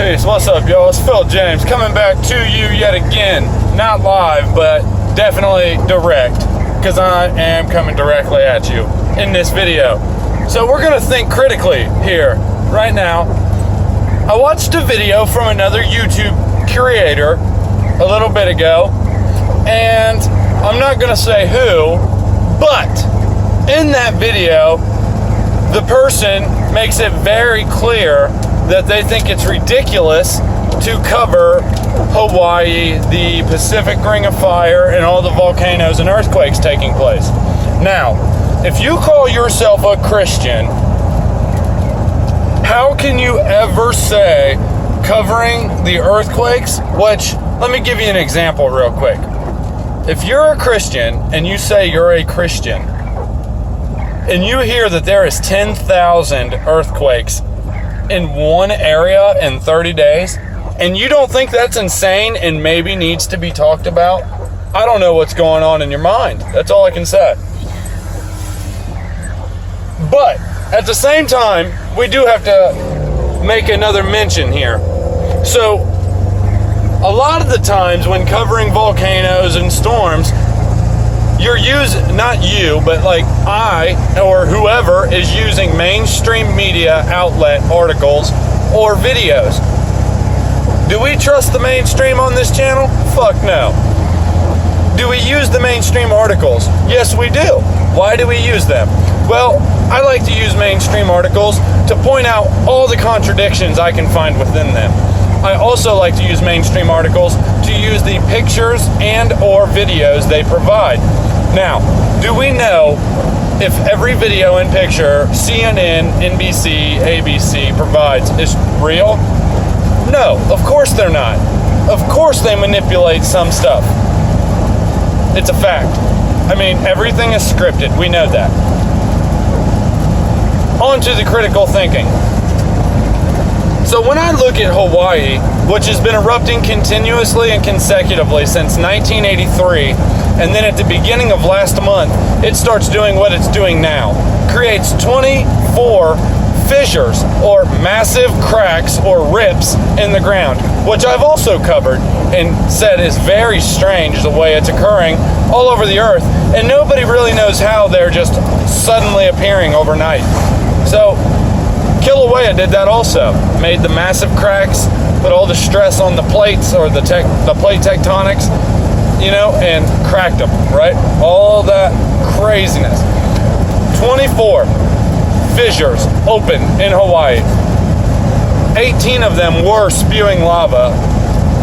Peace. What's up, y'all? It's Phil James coming back to you yet again. Not live, but definitely direct, because I am coming directly at you in this video. So we're going to think critically here, right now. I watched a video from another YouTube creator a little bit ago, and I'm not going to say who, but in that video, the person makes it very clear that they think it's ridiculous to cover Hawaii, the Pacific Ring of Fire, and all the volcanoes and earthquakes taking place. Now, if you call yourself a Christian, how can you ever say covering the earthquakes? Which, let me give you an example real quick. If you're a Christian and you say you're a Christian, and you hear that there is 10,000 earthquakes in one area in 30 days, and you don't think that's insane and maybe needs to be talked about, I don't know what's going on in your mind. That's all I can say. But at the same time, we do have to make another mention here. So a lot of the times when covering volcanoes and storms, you're using, not you, but like I or whoever is using mainstream media outlet articles or videos. Do we trust the mainstream on this channel? Fuck no. Do we use the mainstream articles? Yes, we do. Why do we use them? Well, I like to use mainstream articles to point out all the contradictions I can find within them. I also like to use mainstream articles to use the pictures and or videos they provide. Now, do we know if every video and picture CNN, NBC, ABC provides is real? No, of course they're not. Of course they manipulate some stuff. It's a fact. I mean, everything is scripted. We know that. On to the critical thinking. So when I look at Hawaii, which has been erupting continuously and consecutively since 1983, and then at the beginning of last month, it starts doing what it's doing now. Creates 24 fissures or massive cracks or rips in the ground, which I've also covered and said is very strange the way it's occurring all over the earth, and nobody really knows how they're just suddenly appearing overnight. So Kilauea did that also. Made the massive cracks, put all the stress on the plates or the plate tectonics, you know, and cracked them, right? All that craziness. 24 fissures open in Hawaii. 18 of them were spewing lava,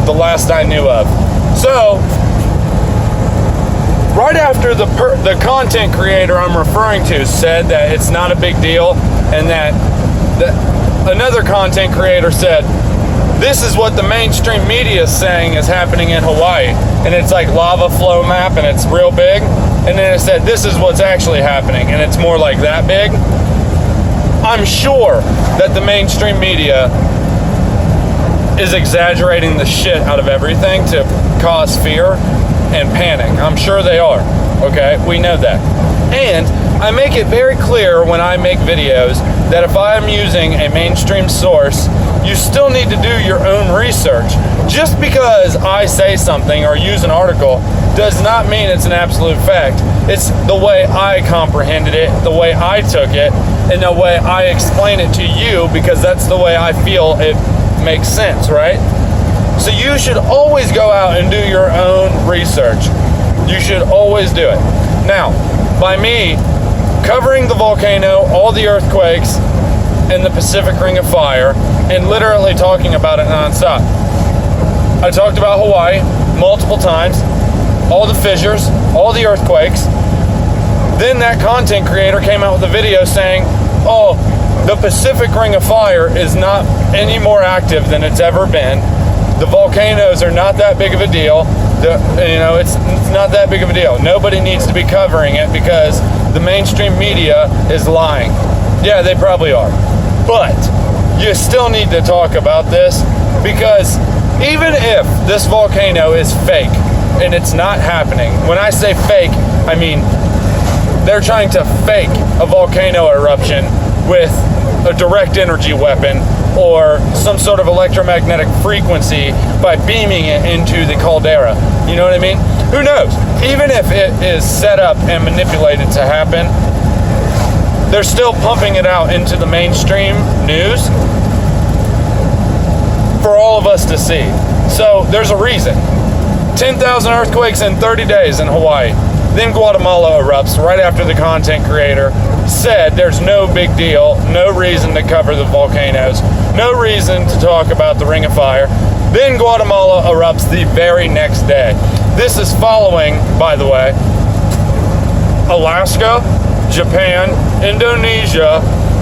the last I knew of. So, right after the content creator I'm referring to said that it's not a big deal, and that another content creator said, this is what the mainstream media is saying is happening in Hawaii. And it's like lava flow map and it's real big. And then it said, this is what's actually happening. And it's more like that big. I'm sure that the mainstream media is exaggerating the shit out of everything to cause fear and panic. I'm sure they are. Okay, we know that. And I make it very clear when I make videos that if I am using a mainstream source, you still need to do your own research. Just because I say something or use an article does not mean it's an absolute fact. It's the way I comprehended it, the way I took it, and the way I explain it to you, because that's the way I feel it makes sense, right? So you should always go out and do your own research. You should always do it. Now, by me covering the volcano, all the earthquakes, and the Pacific Ring of Fire, and literally talking about it nonstop. I talked about Hawaii multiple times, all the fissures, all the earthquakes. Then that content creator came out with a video saying, oh, the Pacific Ring of Fire is not any more active than it's ever been. The volcanoes are not that big of a deal. It's not that big of a deal. Nobody needs to be covering it because the mainstream media is lying. Yeah, they probably are. But you still need to talk about this, because even if this volcano is fake and it's not happening, when I say fake, I mean they're trying to fake a volcano eruption with a direct energy weapon or some sort of electromagnetic frequency by beaming it into the caldera. You know what I mean? Who knows? Even if it is set up and manipulated to happen, they're still pumping it out into the mainstream news for all of us to see. So there's a reason. 10,000 earthquakes in 30 days in Hawaii. Then Guatemala erupts right after the content creator said there's no big deal, no reason to cover the volcanoes, no reason to talk about the Ring of Fire. Then Guatemala erupts the very next day. This is following, by the way, Alaska, Japan, Indonesia,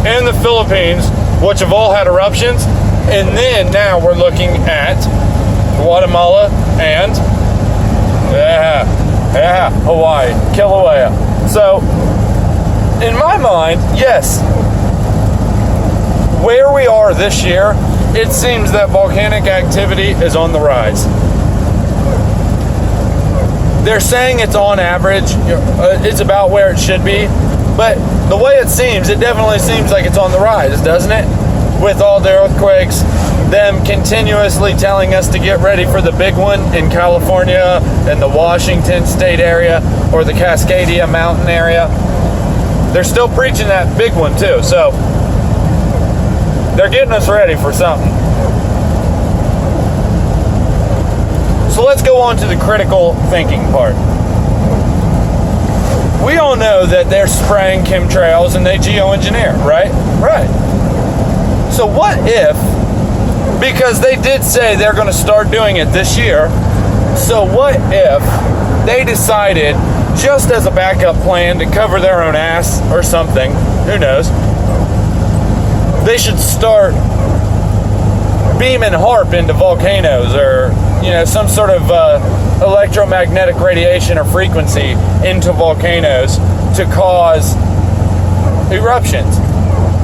and the Philippines, which have all had eruptions. And then now we're looking at Guatemala and Hawaii, Kilauea. So in my mind, yes, where we are this year, it seems that volcanic activity is on the rise. They're saying it's on average, it's about where it should be, but the way it seems, it definitely seems like it's on the rise, doesn't it? With all the earthquakes, them continuously telling us to get ready for the big one in California and the Washington state area or the Cascadia mountain area. They're still preaching that big one too, so they're getting us ready for something. So let's go on to the critical thinking part. We all know that they're spraying chemtrails and they geoengineer, right? Right. So what if, because they did say they're going to start doing it this year, so what if they decided, just as a backup plan to cover their own ass or something, who knows, they should start beaming HAARP into volcanoes or, you know, some sort of electromagnetic radiation or frequency into volcanoes to cause eruptions.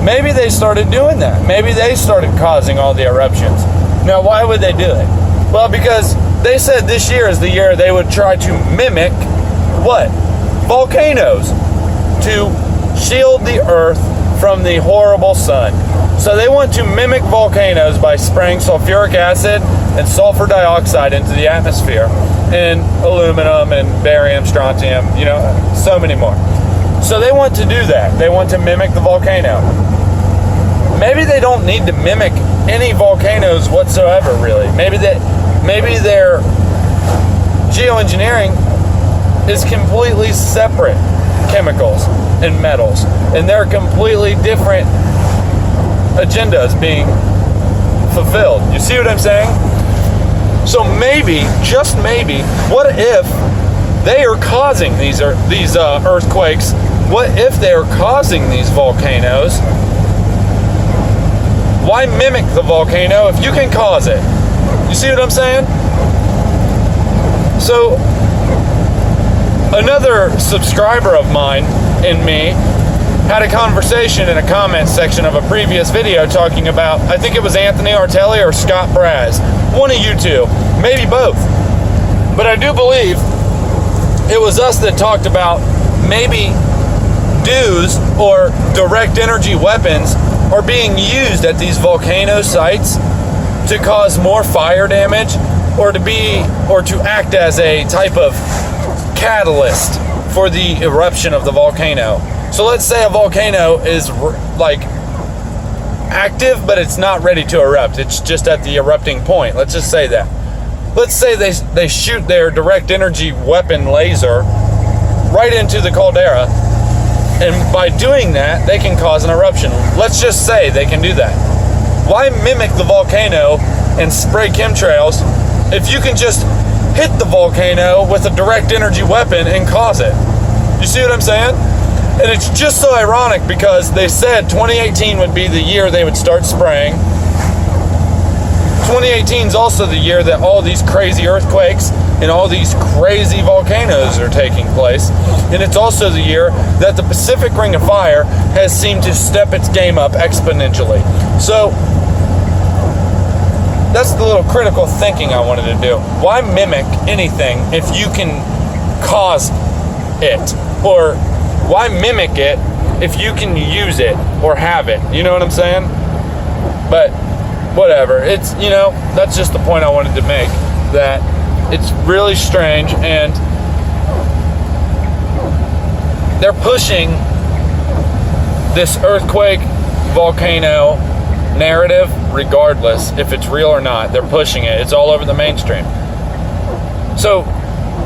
Maybe they started doing that. Maybe they started causing all the eruptions. Now, why would they do it? Well, because they said this year is the year they would try to mimic what? Volcanoes, to shield the earth from the horrible sun. So they want to mimic volcanoes by spraying sulfuric acid and sulfur dioxide into the atmosphere, and aluminum and barium, strontium, you know, so many more. So they want to do that. They want to mimic the volcano. Maybe they don't need to mimic any volcanoes whatsoever, really. Maybe their geoengineering is completely separate chemicals and metals, and they're completely different agendas being fulfilled. You see what I'm saying? So maybe, just maybe, what if they are causing these earthquakes? What if they are causing these volcanoes? Why mimic the volcano if you can cause it? You see what I'm saying? So another subscriber of mine and me had a conversation in a comment section of a previous video talking about, I think it was Anthony Artelli or Scott Braz, one of you two, maybe both. But I do believe it was us that talked about maybe DEWs or direct energy weapons are being used at these volcano sites to cause more fire damage or to act as a type of catalyst for the eruption of the volcano. So let's say a volcano is like active, but it's not ready to erupt. It's just at the erupting point. Let's just say that. Let's say they shoot their direct energy weapon laser right into the caldera, and by doing that, they can cause an eruption. Let's just say they can do that. Why mimic the volcano and spray chemtrails if you can just hit the volcano with a direct energy weapon and cause it? You see what I'm saying? And it's just so ironic because they said 2018 would be the year they would start spraying. 2018 is also the year that all these crazy earthquakes and all these crazy volcanoes are taking place. And it's also the year that the Pacific Ring of Fire has seemed to step its game up exponentially. So that's the little critical thinking I wanted to do. Why mimic anything if you can cause it? Or why mimic it if you can use it or have it. You know what I'm saying? But whatever. It's, you know, that's just the point I wanted to make, that it's really strange, and they're pushing this earthquake volcano narrative regardless if it's real or not. They're pushing it. It's all over the mainstream. So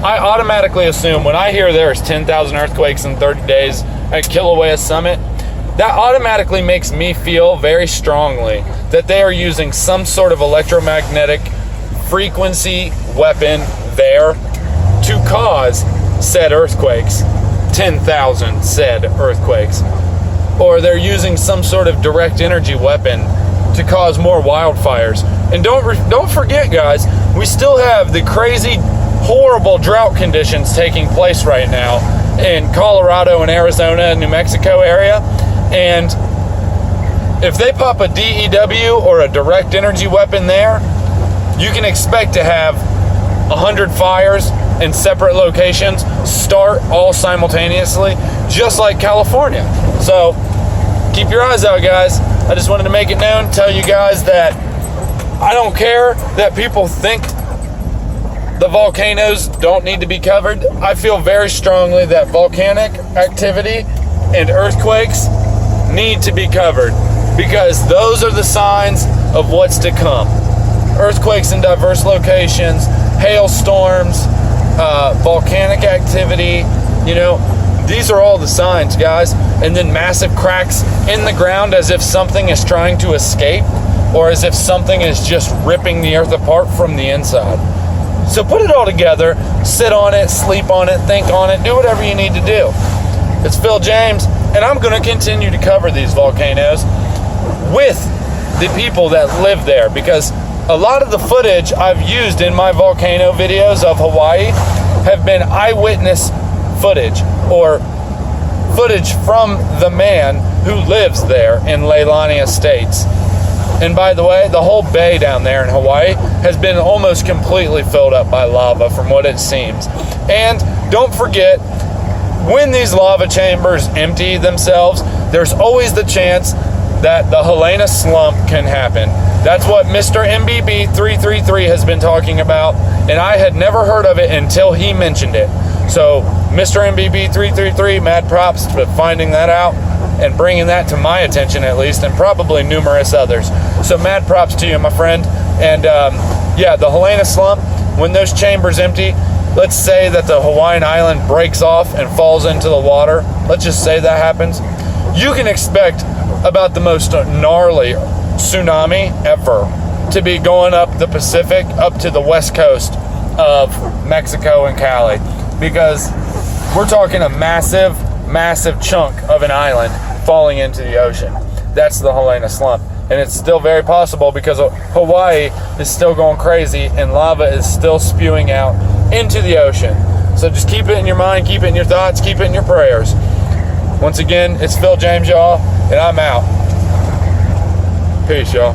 I automatically assume when I hear there's 10,000 earthquakes in 30 days at Kilauea Summit, that automatically makes me feel very strongly that they are using some sort of electromagnetic frequency weapon there to cause said earthquakes, 10,000 said earthquakes. Or they're using some sort of direct energy weapon to cause more wildfires. And don't forget, guys, we still have the crazy, horrible drought conditions taking place right now in Colorado and Arizona and New Mexico area. And if they pop a DEW or a direct energy weapon there, you can expect to have 100 fires in separate locations start all simultaneously, just like California. So keep your eyes out, guys. I just wanted to make it known, tell you guys that I don't care that people think the volcanoes don't need to be covered. I feel very strongly that volcanic activity and earthquakes need to be covered, because those are the signs of what's to come. Earthquakes in diverse locations, hailstorms, volcanic activity, you know, these are all the signs, guys. And then massive cracks in the ground as if something is trying to escape, or as if something is just ripping the earth apart from the inside. So put it all together, sit on it, sleep on it, think on it, do whatever you need to do. It's Phil James, and I'm going to continue to cover these volcanoes with the people that live there, because a lot of the footage I've used in my volcano videos of Hawaii have been eyewitness footage, or footage from the man who lives there in Leilani Estates. And by the way, the whole bay down there in Hawaii has been almost completely filled up by lava from what it seems. And don't forget, when these lava chambers empty themselves, there's always the chance that the Helena slump can happen. That's what Mr. MBB333 has been talking about, and I had never heard of it until he mentioned it. So Mr. MBB333, mad props for finding that out and bringing that to my attention, at least, and probably numerous others. So mad props to you, my friend. And yeah, the Helena slump, when those chambers empty, let's say that the Hawaiian island breaks off and falls into the water. Let's just say that happens. You can expect about the most gnarly tsunami ever to be going up the Pacific, up to the west coast of Mexico and Cali, because we're talking a massive, massive chunk of an island falling into the ocean. That's the Helena slump. And it's still very possible because Hawaii is still going crazy and lava is still spewing out into the ocean. So just keep it in your mind, keep it in your thoughts, keep it in your prayers. Once again, it's Phil James, y'all, and I'm out. Peace, y'all.